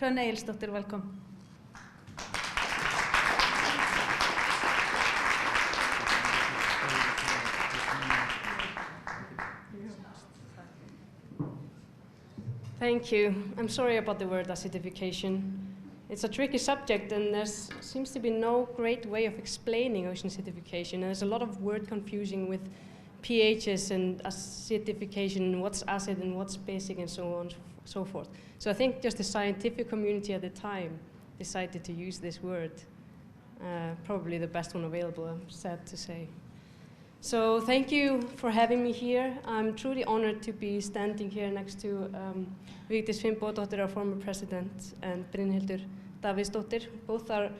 Hrönn Egilsdóttir, welcome. Thank you. I'm sorry about the word acidification. It's a tricky subject, and there seems to be no great way of explaining ocean acidification. And there's a lot of word confusing with pHs and acidification, what's acid and what's basic and so on and so forth. So I think just the scientific community at the time decided to use this word. Probably the best one available, I'm sad to say. So thank you for having me here. I'm truly honored to be standing here next to Vigdís Finnbogadóttir, our former president, and Brynhildur Davíðsdóttir. Both are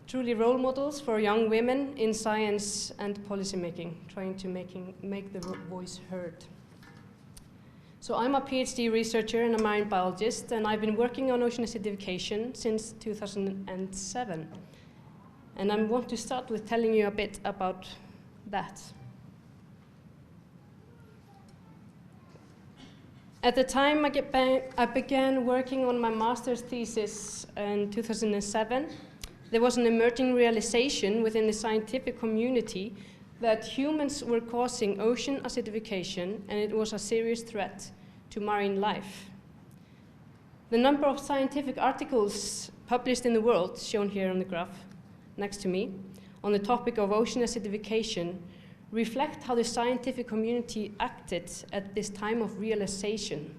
truly role models for young women in science and policy making, trying to make the voice heard. So I'm a PhD researcher and a marine biologist, and I've been working on ocean acidification since 2007. And I want to start with telling you a bit about that. At the time I began working on my master's thesis in 2007, there was an emerging realization within the scientific community that humans were causing ocean acidification, and it was a serious threat to marine life. The number of scientific articles published in the world, shown here on the graph next to me, on the topic of ocean acidification reflect how the scientific community acted at this time of realization.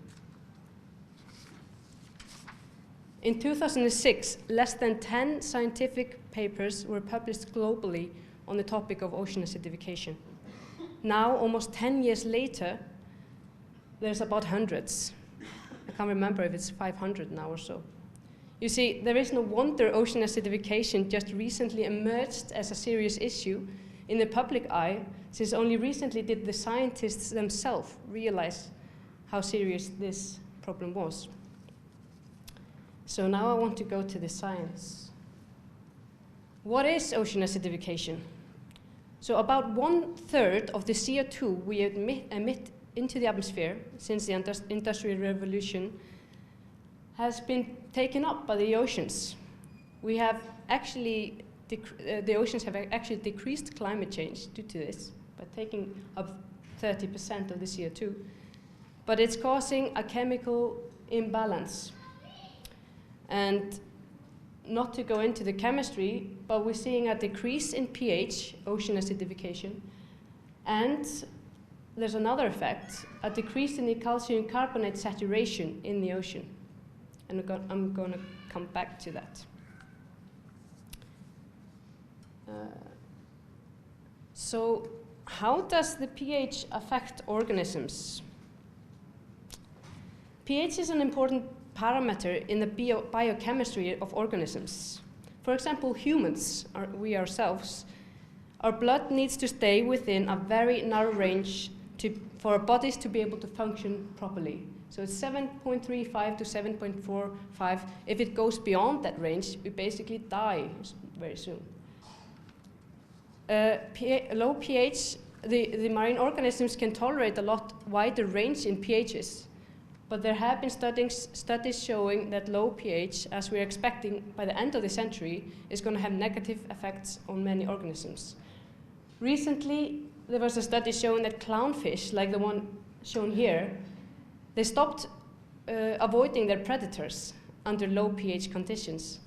In 2006, less than 10 scientific papers were published globally on the topic of ocean acidification. Now, almost 10 years later, there's about hundreds. I can't remember if it's 500 now or so. You see, there is no wonder ocean acidification just recently emerged as a serious issue in the public eye, since only recently did the scientists themselves realize how serious this problem was. So now I want to go to the science. What is ocean acidification? So about 1/3 of the CO2 we emit into the atmosphere since the Industrial Revolution has been taken up by the oceans. We have actually, the oceans have actually decreased climate change due to this by taking up 30% of the CO2. But it's causing a chemical imbalance. And not to go into the chemistry, but we're seeing a decrease in pH, ocean acidification, and there's another effect, a decrease in the calcium carbonate saturation in the ocean. And I'm going to come back to that. So how does the pH affect organisms? pH is an important parameter in the biochemistry of organisms. For example, humans, we ourselves, our blood needs to stay within a very narrow range for our bodies to be able to function properly. So it's 7.35 to 7.45. If it goes beyond that range, we basically die very soon. Low pH, the marine organisms can tolerate a lot wider range in pHs, but there have been studies showing that low pH, as we're expecting by the end of the century, is going to have negative effects on many organisms. Recently, there was a study showing that clownfish, like the one shown here, they stopped avoiding their predators under low pH conditions.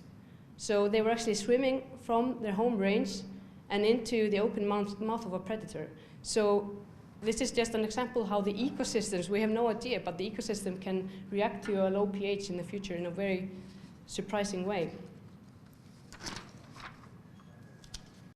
So they were actually swimming from their home range and into the open mouth of a predator. So this is just an example how the ecosystems, we have no idea, but the ecosystem can react to a low pH in the future in a very surprising way.